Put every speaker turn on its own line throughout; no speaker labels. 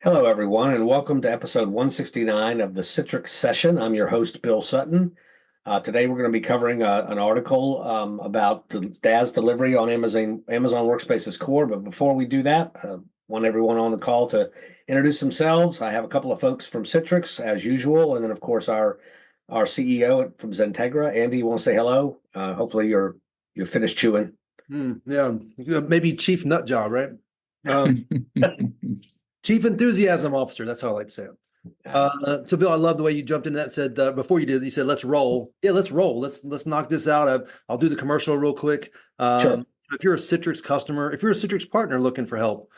Hello, everyone, and welcome to episode 169 of the Citrix session. I'm your host, Bill Sutton. Today, we're going to be covering an article about the DaaS delivery on Amazon Workspaces Core. But before we do that, I want everyone on the call to introduce themselves. I have a couple of folks from Citrix, as usual, and then, of course, our CEO from XenTegra. Andy, you want to say hello? Hopefully, you're finished chewing.
Yeah, maybe Chief Nut Job, right? Chief Enthusiasm Officer. That's how I like to say it. So, Bill, I love the way you jumped in that and said before you did. You said, "Let's roll." Yeah, let's roll. Let's knock this out. I'll do the commercial real quick.
Sure.
If you're a Citrix customer, if you're a Citrix partner looking for help,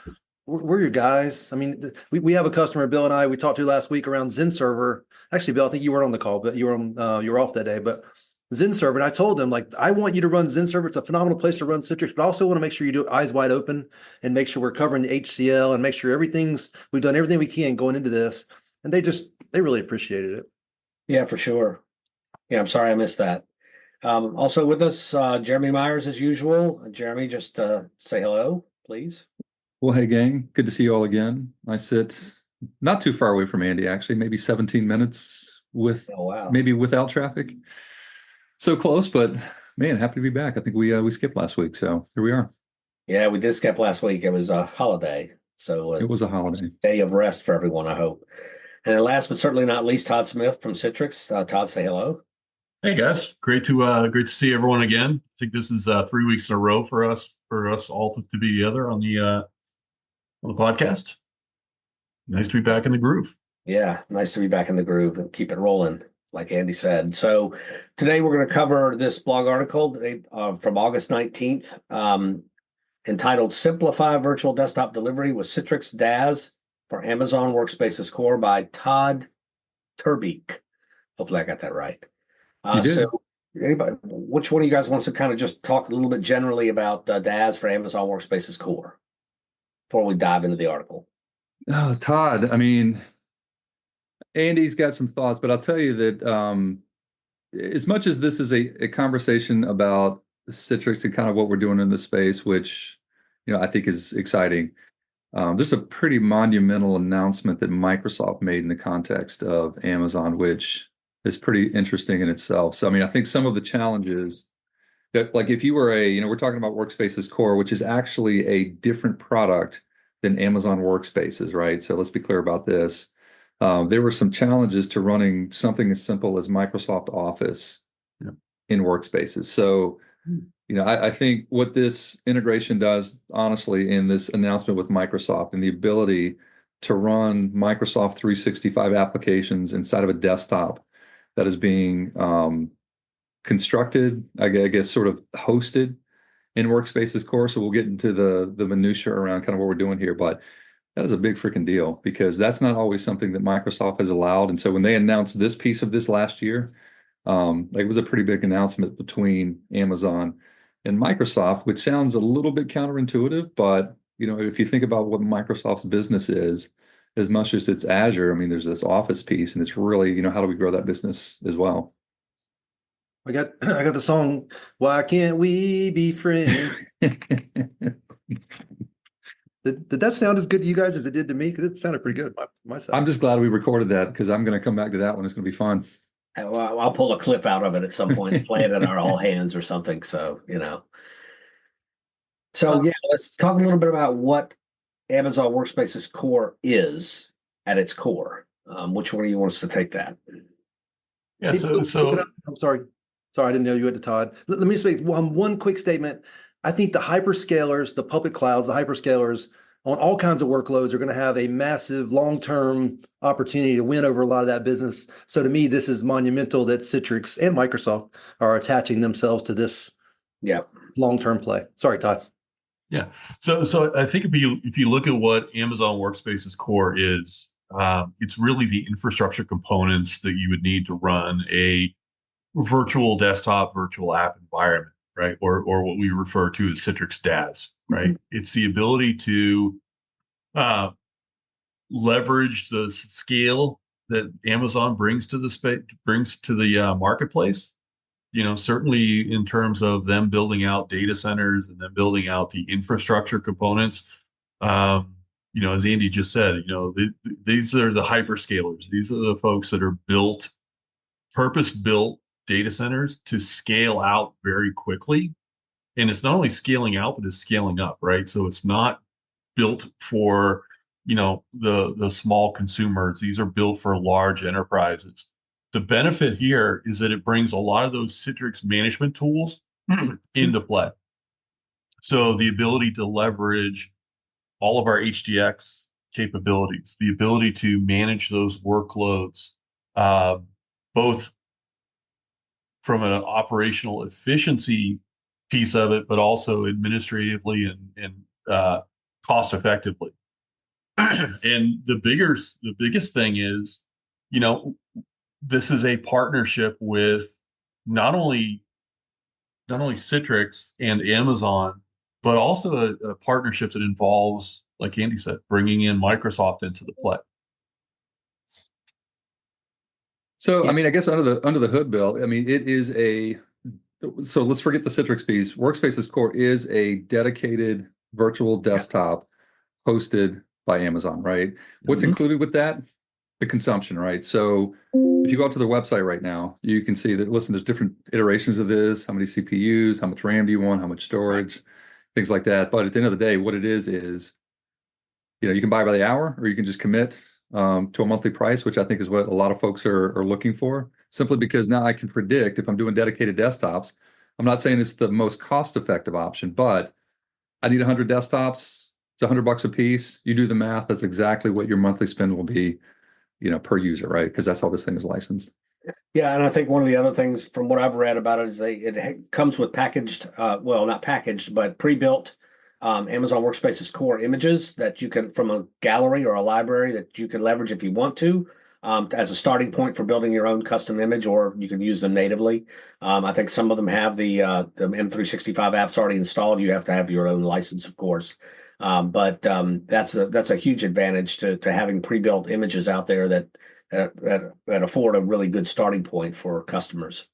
we're your guys. I mean, we have a customer, Bill and I. We talked to last week around XenServer. Actually, Bill, I think you weren't on the call, but you were off that day. But XenServer, and I told them, like, I want you to run XenServer. It's a phenomenal place to run Citrix, but I also want to make sure you do it eyes wide open and make sure we're covering the HCL and make sure we've done everything we can going into this. And they really appreciated it.
Yeah, for sure. Yeah, I'm sorry I missed that. Also with us, Jeremy Myers, as usual. Jeremy, just say hello, please.
Well, hey, gang, good to see you all again. I sit not too far away from Andy, actually, maybe 17 minutes maybe without traffic. So close, but man, happy to be back. I think we skipped last week, so here we are.
Yeah, we did skip last week. It was a holiday, so
it was a holiday
day of rest for everyone, I hope. And then last but certainly not least, Todd Smith from Citrix. Todd, say hello.
Hey guys, great to see everyone again. I think this is 3 weeks in a row for us all to be together on the podcast. Nice to be back in the groove.
Yeah, nice to be back in the groove and keep it rolling, like Andy said. So today we're going to cover this blog article from August 19th, entitled "Simplify Virtual Desktop Delivery with Citrix DaaS for Amazon Workspaces Core" by Todd Terbeek. Hopefully I got that right. So anybody, which one of you guys wants to kind of just talk a little bit generally about DaaS for Amazon Workspaces Core before we dive into the article?
Oh, Todd, I mean, Andy's got some thoughts, but I'll tell you that as much as this is a conversation about Citrix and kind of what we're doing in this space, which, I think is exciting, there's a pretty monumental announcement that Microsoft made in the context of Amazon, which is pretty interesting in itself. So, I mean, I think some of the challenges that, like, if you were we're talking about Workspaces Core, which is actually a different product than Amazon Workspaces, right? So let's be clear about this. There were some challenges to running something as simple as Microsoft Office in Workspaces. So, I think what this integration does, honestly, in this announcement with Microsoft and the ability to run Microsoft 365 applications inside of a desktop that is being constructed, I guess, sort of hosted in Workspaces Core. So we'll get into the minutia around kind of what we're doing here, but that is a big freaking deal because that's not always something that Microsoft has allowed. And so when they announced this piece of this last year, it was a pretty big announcement between Amazon and Microsoft, which sounds a little bit counterintuitive, but if you think about what Microsoft's business is, as much as it's Azure, I mean, there's this Office piece, and it's really, how do we grow that business as well?
I got the song, "Why Can't We Be Friends?" Did that sound as good to you guys as it did to me? Because it sounded pretty good myself.
I'm just glad we recorded that because I'm going to come back to that one. It's going to be fun.
I'll pull a clip out of it at some point and play it in our all hands or something. So, So, let's talk a little bit about what Amazon Workspaces Core is at its core. Which one of you wants to take that?
Yeah,
I'm sorry, I didn't know you had to, Todd. Let me just make one quick statement. I think the hyperscalers, the public clouds, the hyperscalers on all kinds of workloads are going to have a massive long-term opportunity to win over a lot of that business. So to me, this is monumental that Citrix and Microsoft are attaching themselves to this long-term play. Sorry, Todd.
Yeah. So I think if you look at what Amazon Workspaces Core is, it's really the infrastructure components that you would need to run a virtual desktop, virtual app environment, right? Or what we refer to as Citrix DaaS, right? Mm-hmm. It's the ability to leverage the scale that Amazon brings to the marketplace. Certainly in terms of them building out data centers and then building out the infrastructure components, as Andy just said, these are the hyperscalers. These are the folks that are purpose-built data centers to scale out very quickly. And it's not only scaling out, but it's scaling up, right? So it's not built for, the small consumers. These are built for large enterprises. The benefit here is that it brings a lot of those Citrix management tools into play. So the ability to leverage all of our HDX capabilities, the ability to manage those workloads, both from an operational efficiency piece of it, but also administratively and cost effectively. And the biggest thing is, this is a partnership with not only Citrix and Amazon, but also a partnership that involves, like Andy said, bringing in Microsoft into the play.
So, I mean, I guess under the hood, Bill, I mean, it is so let's forget the Citrix piece. Workspaces Core is a dedicated virtual desktop hosted by Amazon, right? What's included with that? The consumption, right? So if you go out to their website right now, you can see that, listen, there's different iterations of this, how many CPUs, how much RAM do you want, how much storage, things like that. But at the end of the day, what it is, you can buy by the hour, or you can just commit to a monthly price, which I think is what a lot of folks are looking for, simply because now I can predict if I'm doing dedicated desktops. I'm not saying it's the most cost-effective option, but I need 100 desktops. It's $100 a piece. You do the math. That's exactly what your monthly spend will be, per user, right? Because that's how this thing is licensed.
Yeah, and I think one of the other things from what I've read about it is it comes with packaged, well, not packaged, but pre-built Amazon Workspaces Core images that you can, from a gallery or a library, that you can leverage if you want to, as a starting point for building your own custom image, or you can use them natively. I think some of them have the M365 apps already installed. You have to have your own license, of course. But that's a huge advantage to having pre-built images out there that afford a really good starting point for customers.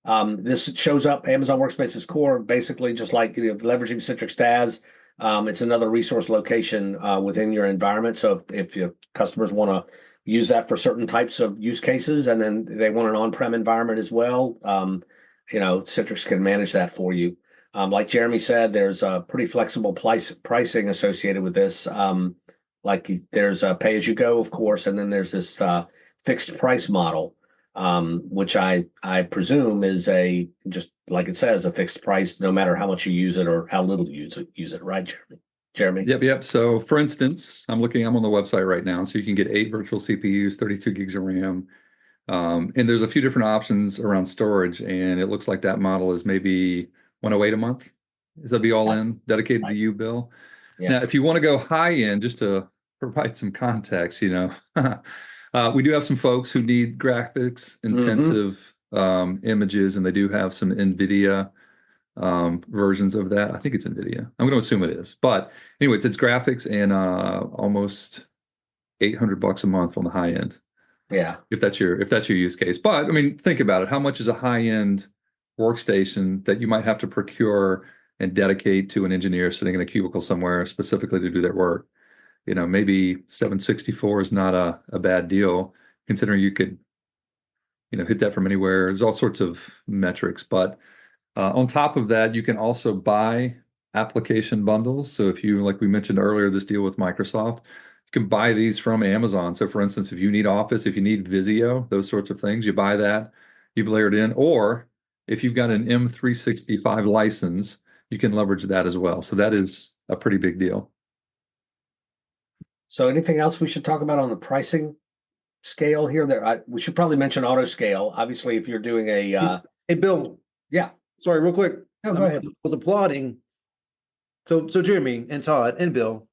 This shows up Amazon Workspaces Core, basically just like leveraging Citrix DaaS. It's another resource location within your environment. So if your customers want to use that for certain types of use cases, and then they want an on-prem environment as well, Citrix can manage that for you. Like Jeremy said, there's a pretty flexible pricing associated with this. There's a pay-as-you-go, of course, and then there's this fixed price model, which I presume is just like it says, a fixed price, no matter how much you use it or how little you use it, right, Jeremy?
Yep. So for instance, I'm on the website right now, so you can get 8 virtual CPUs, 32 gigs of RAM. And there's a few different options around storage, and it looks like that model is maybe 108 a month. Is that be all in, dedicated to you, Bill?
Yeah.
Now, if you want to go high end, just to provide some context, we do have some folks who need graphics intensive images, and they do have some NVIDIA versions of that. I think it's NVIDIA. I'm going to assume it is. But anyways, it's graphics and almost $800 a month on the high end.
Yeah.
If that's your use case. But I mean, think about it. How much is a high end workstation that you might have to procure and dedicate to an engineer sitting in a cubicle somewhere specifically to do their work? Maybe 764 is not a bad deal, considering you could, hit that from anywhere. There's all sorts of metrics, but on top of that, you can also buy application bundles. So if you, like we mentioned earlier, this deal with Microsoft, you can buy these from Amazon. So for instance, if you need Office, if you need Visio, those sorts of things, you buy that, you layer it in, or if you've got an M365 license, you can leverage that as well. So that is a pretty big deal.
So anything else we should talk about on the pricing scale here? We should probably mention auto scale. Obviously, if you're doing a
Hey, Bill.
Yeah.
Sorry, real quick.
No, go ahead.
I was applauding. So Jeremy and Todd and Bill,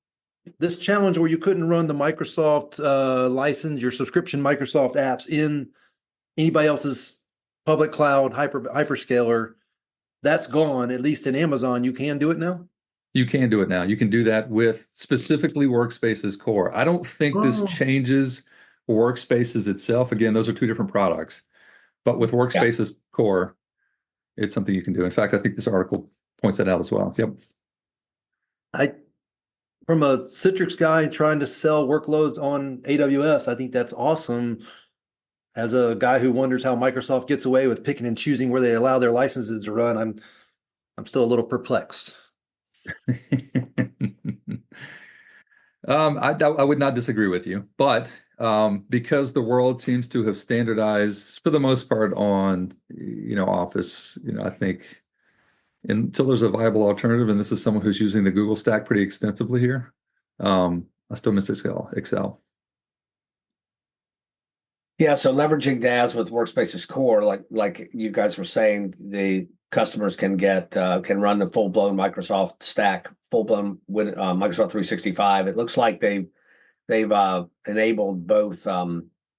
this challenge where you couldn't run the Microsoft license, your subscription Microsoft apps in anybody else's public cloud hyperscaler, that's gone. At least in Amazon, you can do it now.
You can do it now. You can do that with specifically Workspaces Core. I don't think this changes Workspaces itself. Again, those are two different products. But with Workspaces Core, it's something you can do. In fact, I think this article points that out as well. Yep.
from a Citrix guy trying to sell workloads on AWS, I think that's awesome. As a guy who wonders how Microsoft gets away with picking and choosing where they allow their licenses to run, I'm still a little perplexed.
I would not disagree with you, but because the world seems to have standardized for the most part on, Office, I think until there's a viable alternative, and this is someone who's using the Google stack pretty extensively here, I still miss Excel.
Yeah, so leveraging DaaS with Workspaces Core, like you guys were saying, the customers can run the full-blown Microsoft stack, full-blown with Microsoft 365. It looks like they've enabled both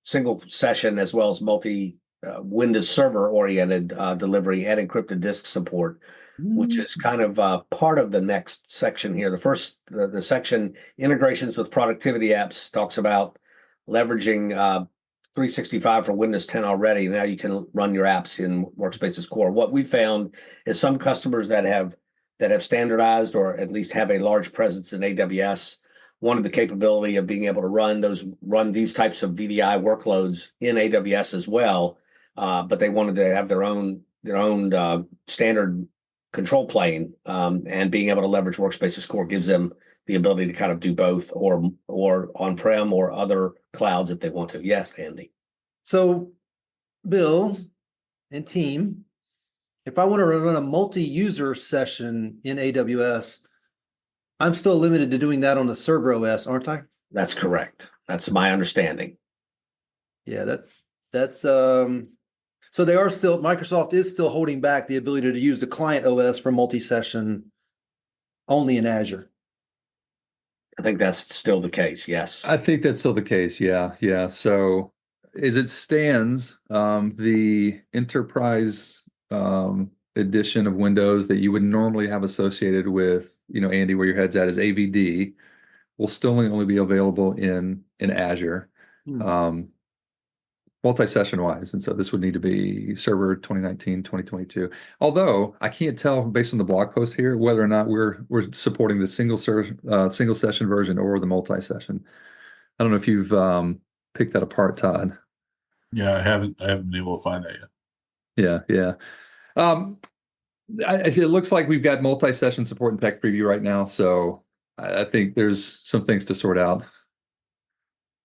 single session as well as multi Windows Server oriented delivery and encrypted disk support, which is kind of part of the next section here. The section integrations with productivity apps talks about leveraging 365 for Windows 10 already. Now you can run your apps in Workspaces Core. What we found is some customers that have standardized or at least have a large presence in AWS wanted the capability of being able to run these types of VDI workloads in AWS as well, but they wanted to have their own standard control plane, and being able to leverage Workspaces Core gives them the ability to kind of do both, or on-prem or other clouds if they want to. Yes, Andy.
So, Bill and team, if I want to run a multi-user session in AWS, I'm still limited to doing that on the server OS, aren't I?
That's correct. That's my understanding.
Yeah, that's so Microsoft is still holding back the ability to use the client OS for multi-session only in Azure.
I think that's still the case. Yes.
I think that's still the case. Yeah. So as it stands, the enterprise edition of Windows that you would normally have associated with, Andy, where your head's at is AVD, will still only be available in Azure, multi-session wise. And so this would need to be server 2019, 2022. Although I can't tell based on the blog post here whether or not we're supporting the single session version or the multi-session. I don't know if you've picked that apart, Todd.
Yeah, I haven't been able to find that yet.
Yeah. It looks like we've got multi-session support in Tech Preview right now, so I think there's some things to sort out.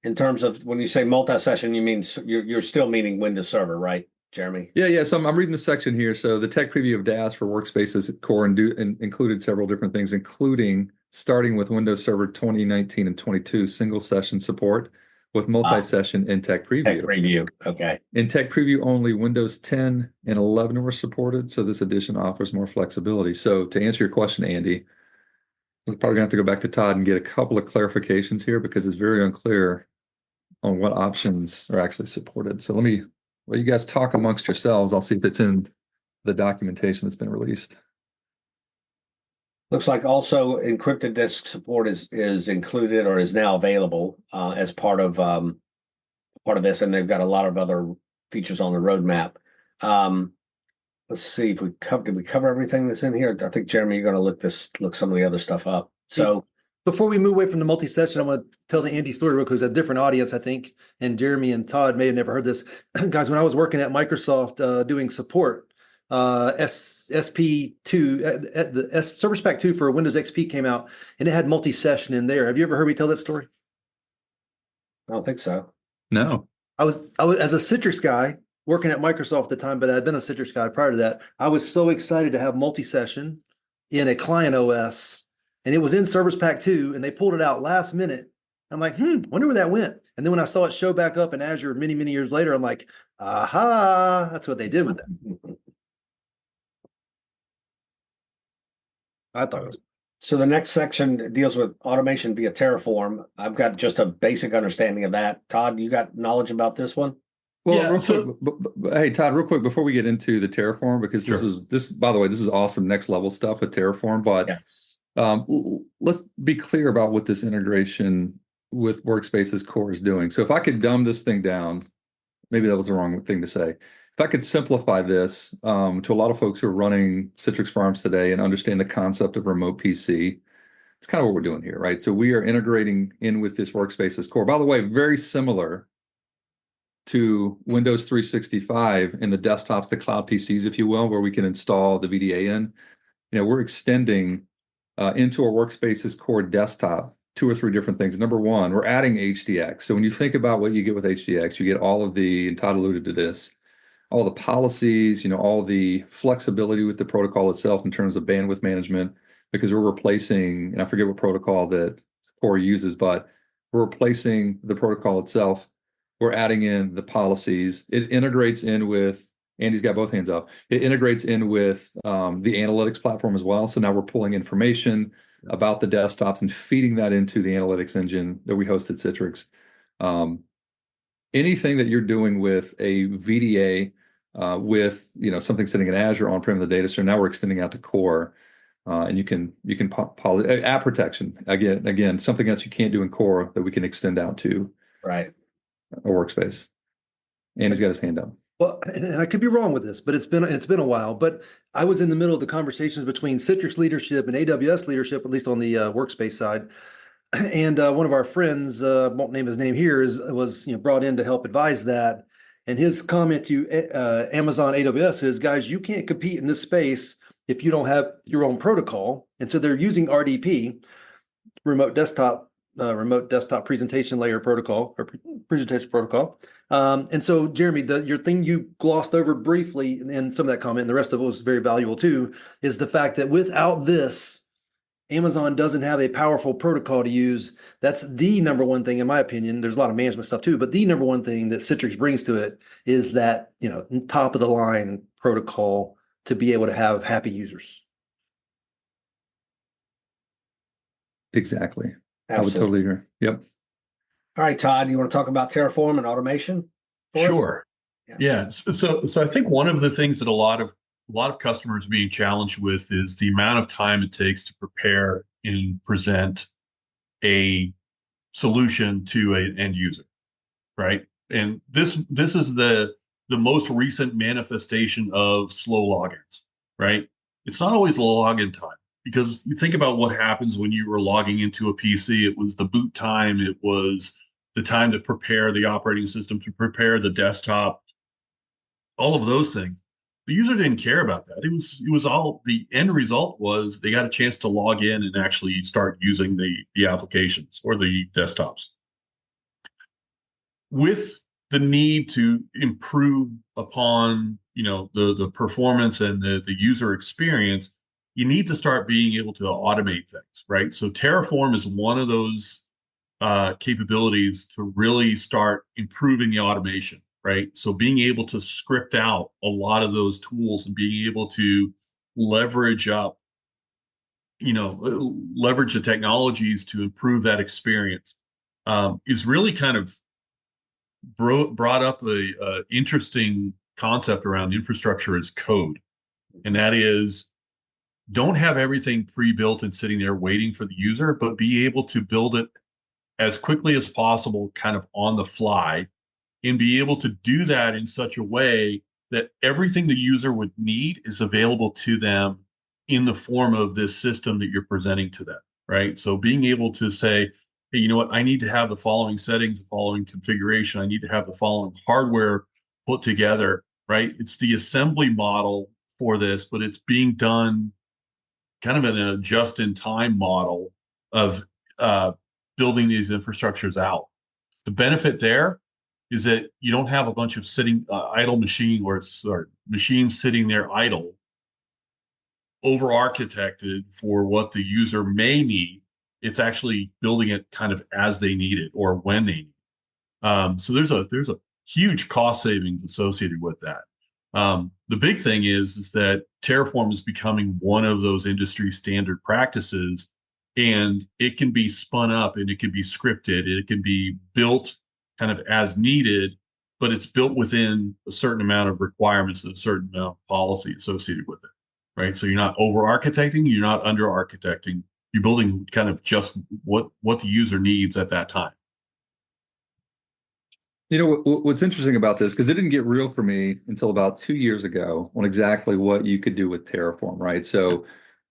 In terms of when you say multi-session, you mean you're still meaning Windows Server, right, Jeremy?
Yeah. So I'm reading the section here. So the Tech Preview of DaaS for Workspaces Core included several different things, including starting with Windows Server 2019 and 22 single session support with multi-session in Tech Preview.
Tech Preview, okay.
In Tech Preview, only Windows 10 and 11 were supported, so this edition offers more flexibility. So to answer your question, Andy, we're probably going to have to go back to Todd and get a couple of clarifications here because it's very unclear on what options are actually supported. So while you guys talk amongst yourselves, I'll see if it's in the documentation that's been released.
Looks like also encrypted disk support is included or is now available as part of this, and they've got a lot of other features on the roadmap. Let's see if did we cover everything that's in here? I think Jeremy, you're going to look some of the other stuff up. So
before we move away from the multi-session, I'm going to tell the Andy story real quick. It's a different audience, I think, and Jeremy and Todd may have never heard this. Guys, when I was working at Microsoft doing support, SP2, the Service Pack 2 for Windows XP came out, and it had multi-session in there. Have you ever heard me tell that story?
I don't think so.
No.
I was as a Citrix guy working at Microsoft at the time, but I'd been a Citrix guy prior to that. I was so excited to have multi-session in a client OS. And it was in Service Pack 2, and they pulled it out last minute. I'm like, wonder where that went. And then when I saw it show back up in Azure many, many years later, I'm like, aha, that's what they did with that. I thought it was.
So the next section deals with automation via Terraform. I've got just a basic understanding of that. Todd, you got knowledge about this one?
Well,
Yeah,
quick, hey Todd, real quick before we get into the Terraform, because this by the way, this is awesome next level stuff with Terraform, but let's be clear about what this integration with Workspaces Core is doing. So if I could dumb this thing down, maybe that was the wrong thing to say. If I could simplify this to a lot of folks who are running Citrix farms today and understand the concept of remote PC, it's kind of what we're doing here, right? So we are integrating in with this Workspaces core. By the way, very similar to Windows 365 in the desktops, the cloud PCs, if you will, where we can install the VDA in. We're extending into our Workspaces core desktop 2 or 3 different things. Number one, we're adding HDX. So when you think about what you get with HDX, you get all of the, and Todd alluded to this, all the policies, all the flexibility with the protocol itself in terms of bandwidth management, because we're replacing, and I forget what protocol that core uses, but we're replacing the protocol itself. We're adding in the policies. It integrates in with, Andy's got both hands up. It integrates in with the analytics platform as well. So now we're pulling information about the desktops and feeding that into the analytics engine that we host at Citrix. Anything that you're doing with a VDA, with something sitting in Azure on-prem in the data center, now we're extending out to core, and you can app protection again something else you can't do in core that we can extend out to
Right.
a workspace. And he's got his hand up.
Well, and I could be wrong with this, but it's been a while. But I was in the middle of the conversations between Citrix leadership and AWS leadership, at least on the workspace side. And one of our friends, won't name his name here, was brought in to help advise that. And his comment to Amazon AWS is, guys, you can't compete in this space if you don't have your own protocol. And so they're using RDP, remote desktop presentation layer protocol or presentation protocol. And so, Jeremy, your thing you glossed over briefly in some of that comment, and the rest of it was very valuable too, is the fact that without this, Amazon doesn't have a powerful protocol to use. That's the number one thing, in my opinion. There's a lot of management stuff too, but the number one thing that Citrix brings to it is that, top of the line protocol to be able to have happy users.
Exactly.
Absolutely.
I would totally agree. Yep.
All right, Todd, you want to talk about Terraform and automation for us?
Sure. Yeah. So I think one of the things that a lot of customers are being challenged with is the amount of time it takes to prepare and present a solution to an end user, right? And this is the most recent manifestation of slow logins, right? It's not always the login time, because you think about what happens when you were logging into a PC. It was the boot time. It was the time to prepare the operating system, to prepare the desktop, all of those things. The user didn't care about that. It was all, the end result was they got a chance to log in and actually start using the applications or the desktops. With the need to improve upon the performance and the user experience, you need to start being able to automate things, right? So Terraform is one of those capabilities to really start improving the automation, right? So being able to script out a lot of those tools and being able to leverage up, leverage the technologies to improve that experience is really kind of brought up a interesting concept around infrastructure as code. And that is, don't have everything pre-built and sitting there waiting for the user, but be able to build it as quickly as possible, kind of on the fly, and be able to do that in such a way that everything the user would need is available to them in the form of this system that you're presenting to them, right? So being able to say, hey, you know what, I need to have the following settings, the following configuration, I need to have the following hardware put together, right? It's the assembly model for this, but it's being done kind of in a just-in-time model of building these infrastructures out. The benefit there is that you don't have a bunch of sitting idle machine or machines sitting there idle, over-architected for what the user may need. It's actually building it kind of as they need it or when they need it. So there's a huge cost savings associated with that. The big thing is that Terraform is becoming one of those industry standard practices, and it can be spun up and it can be scripted. It can be built kind of as needed, but it's built within a certain amount of requirements and a certain amount of policy associated with it, right? So you're not over-architecting, you're not under-architecting. You're building kind of just what the user needs at that time.
What's interesting about this, because it didn't get real for me until about 2 years ago on exactly what you could do with Terraform, right? So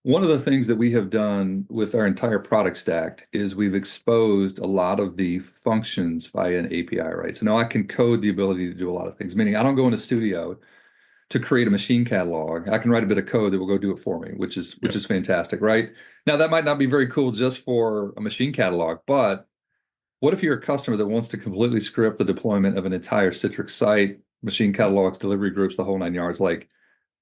One of the things that we have done with our entire product stack is we've exposed a lot of the functions via an API, right? So now I can code the ability to do a lot of things, meaning I don't go into Studio to create a machine catalog. I can write a bit of code that will go do it for me, which is fantastic, right? Now that might not be very cool just for a machine catalog, but what if you're a customer that wants to completely script the deployment of an entire Citrix site, machine catalogs, delivery groups, the whole 9 yards? Like,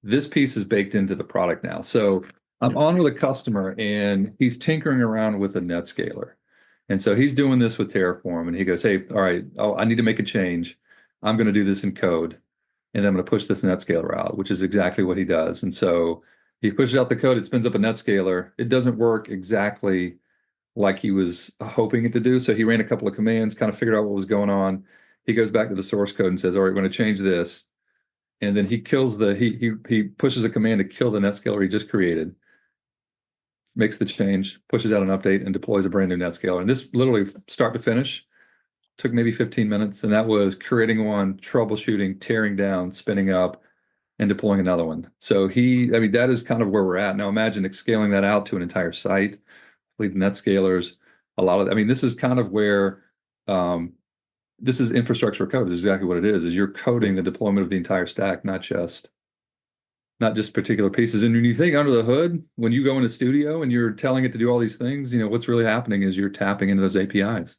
this piece is baked into the product now. So I'm on with a customer and he's tinkering around with a NetScaler. And so he's doing this with Terraform and he goes, hey, all right, I need to make a change. I'm going to do this in code and I'm going to push this NetScaler out, which is exactly what he does. And so he pushes out the code, it spins up a NetScaler. It doesn't work exactly like he was hoping it to do. So he ran a couple of commands, kind of figured out what was going on. He goes back to the source code and says, all right, we're going to change this. And then he kills he pushes a command to kill the NetScaler he just created, makes the change, pushes out an update, and deploys a brand new NetScaler. And this literally start to finish took maybe 15 minutes. And that was creating one, troubleshooting, tearing down, spinning up, and deploying another one. So that is kind of where we're at. Now imagine scaling that out to an entire site, with NetScalers, this is kind of where this is infrastructure code. This is exactly what it is you're coding the deployment of the entire stack, not just particular pieces. And when you think under the hood, when you go into Studio and you're telling it to do all these things, what's really happening is you're tapping into those APIs.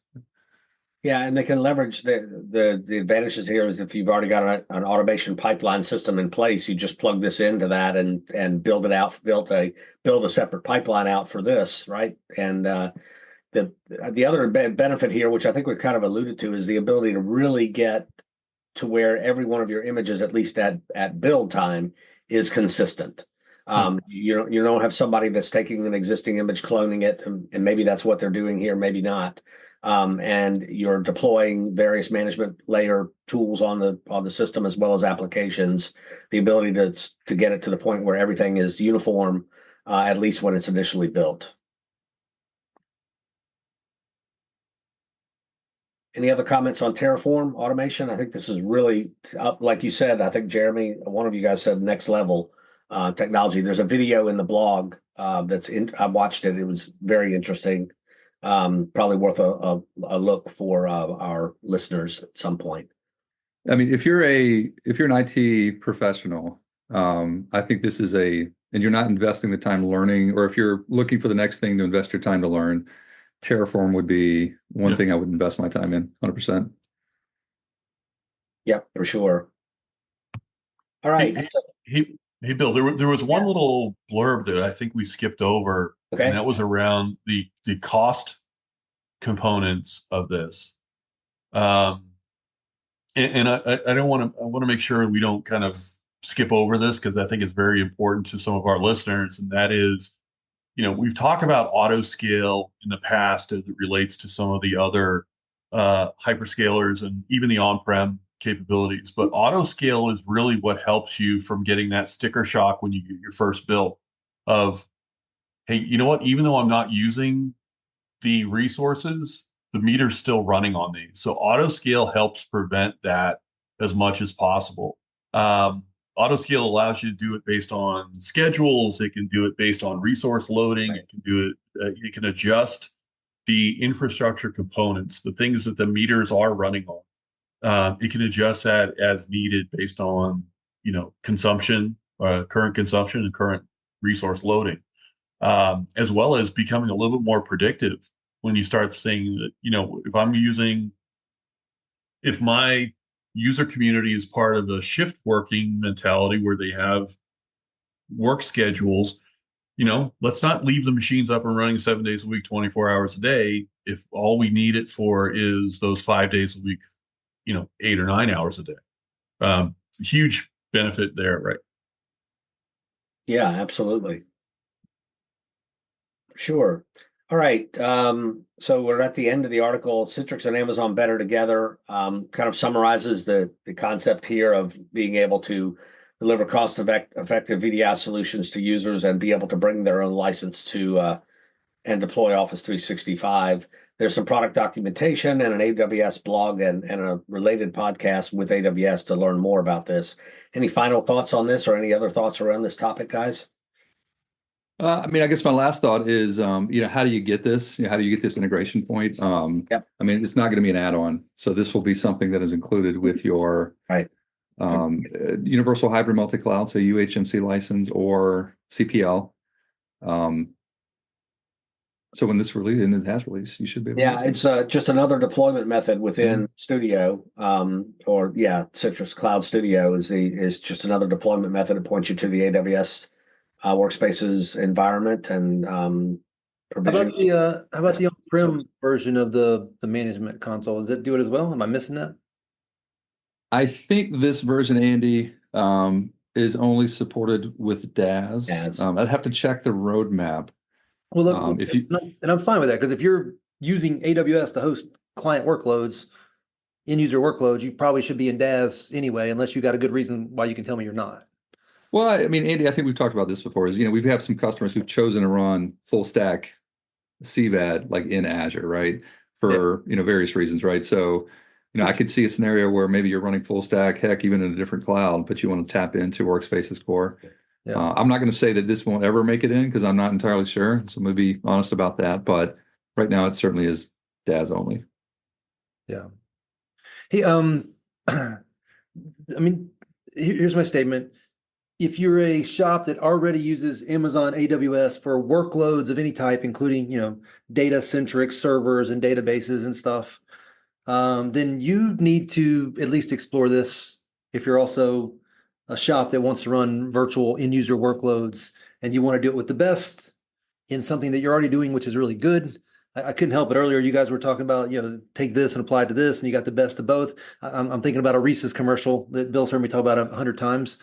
Yeah, and they can leverage the advantages here is if you've already got an automation pipeline system in place, you just plug this into that and build it out, build a separate pipeline out for this, right? And the other benefit here, which I think we kind of alluded to, is the ability to really get to where every one of your images, at least at build time, is consistent. You don't have somebody that's taking an existing image, cloning it, and maybe that's what they're doing here, maybe not. And you're deploying various management layer tools on the system as well as applications. The ability to get it to the point where everything is uniform, at least when it's initially built. Any other comments on Terraform automation? I think this is really up, like you said. I think Jeremy, one of you guys said next level technology. There's a video in the blog I watched it. It was very interesting. Probably worth a look for our listeners at some point.
I mean, if you're an IT professional, I think this is and you're not investing the time learning, or if you're looking for the next thing to invest your time to learn, Terraform would be one thing I would invest my time in, 100%.
Yep, for sure. All right.
Hey, Bill, there was one little blurb that I think we skipped over, and that was around the cost components of this. And I don't want to. I want to make sure we don't kind of skip over this because I think it's very important to some of our listeners, and that is, we've talked about auto scale in the past as it relates to some of the other hyperscalers and even the on-prem capabilities. But auto scale is really what helps you from getting that sticker shock when you get your first bill of, hey, you know what? Even though I'm not using the resources, the meter's still running on these. So auto scale helps prevent that as much as possible. Auto scale allows you to do it based on schedules. It can do it based on resource loading. It can do it. It can adjust the infrastructure components, the things that the meters are running on. It can adjust that as needed based on consumption, current consumption, and current resource loading, as well as becoming a little bit more predictive when you start saying that if my user community is part of a shift working mentality where they have work schedules, let's not leave the machines up and running 7 days a week, 24 hours a day. If all we need it for is those 5 days a week, 8 or 9 hours a day. Huge benefit there, right?
Yeah, absolutely. Sure. All right. So we're at the end of the article. Citrix and Amazon better together kind of summarizes the concept here of being able to deliver cost-effective VDI solutions to users and be able to bring their own license to and deploy Office 365. There's some product documentation and an AWS blog and a related podcast with AWS to learn more about this. Any final thoughts on this or any other thoughts around this topic, guys?
I mean, I guess my last thought is, how do you get this? How do you get this integration point?
Yep.
I mean, it's not going to be an add-on, so this will be something that is included with your
Right.
Universal Hybrid Multi-Cloud, so UHMC license or CPL. So when this release and it has released, you should be able to
Yeah,
use it.
it's just another deployment method within Studio, Citrix Cloud Studio is just another deployment method to point you to the AWS Workspaces environment and provision.
How about the on-prem version of the management console? Does it do it as well? Am I missing that?
I think this version, Andy, is only supported with DaaS.
DaaS.
I'd have to check the roadmap.
Well, look,
If you
and I'm fine with that because if you're using AWS to host client workloads, end user workloads, you probably should be in DaaS anyway, unless you got a good reason why you can tell me you're not.
Well, I mean, Andy, I think we've talked about this before. Is we have some customers who've chosen to run full stack CVAD like in Azure, right? For various reasons, right? So, I could see a scenario where maybe you're running full stack, heck, even in a different cloud, but you want to tap into Workspaces core.
Yeah.
I'm not going to say that this won't ever make it in because I'm not entirely sure. So I'm going to be honest about that. But right now, it certainly is DaaS only.
Yeah. Hey, I mean, here's my statement. If you're a shop that already uses Amazon AWS for workloads of any type, including, data Citrix servers and databases and stuff, then you need to at least explore this. If you're also a shop that wants to run virtual end user workloads and you want to do it with the best in something that you're already doing, which is really good. I couldn't help it earlier. You guys were talking about, take this and apply it to this, and you got the best of both. I'm thinking about a Reese's commercial that Bill's heard me talk about 100 times,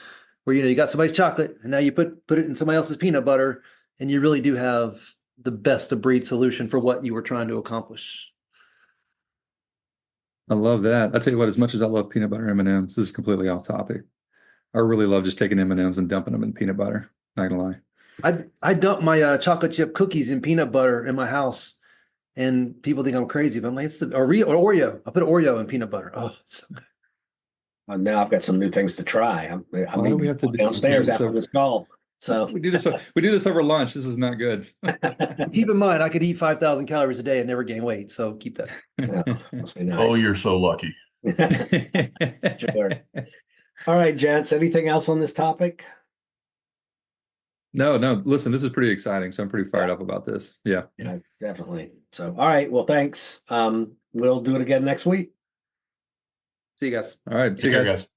where you got somebody's chocolate and now you put it in somebody else's peanut butter, and you really do have the best of breed solution for what you were trying to accomplish.
I love that. I tell you what, as much as I love peanut butter M&Ms, this is completely off topic. I really love just taking M&Ms and dumping them in peanut butter. Not gonna lie.
I dump my chocolate chip cookies in peanut butter in my house, and people think I'm crazy, but I'm like, it's or Oreo. I put Oreo in peanut butter. Oh, it's so good.
Now I've got some new things to try.
Why do we have to do
downstairs
this
after
over-
this call. So
We do this over lunch. This is not good.
Keep in mind, I could eat 5,000 calories a day and never gain weight. So keep that.
yeah, must be nice.
Oh, you're so lucky.
Sure. All right, gents. Anything else on this topic?
No. Listen, this is pretty exciting. So I'm pretty fired up about this. Yeah.
Yeah, definitely. So, all right. Well, thanks. We'll do it again next week.
See you guys.
All right. See
Take
you
care,
guys.
guys.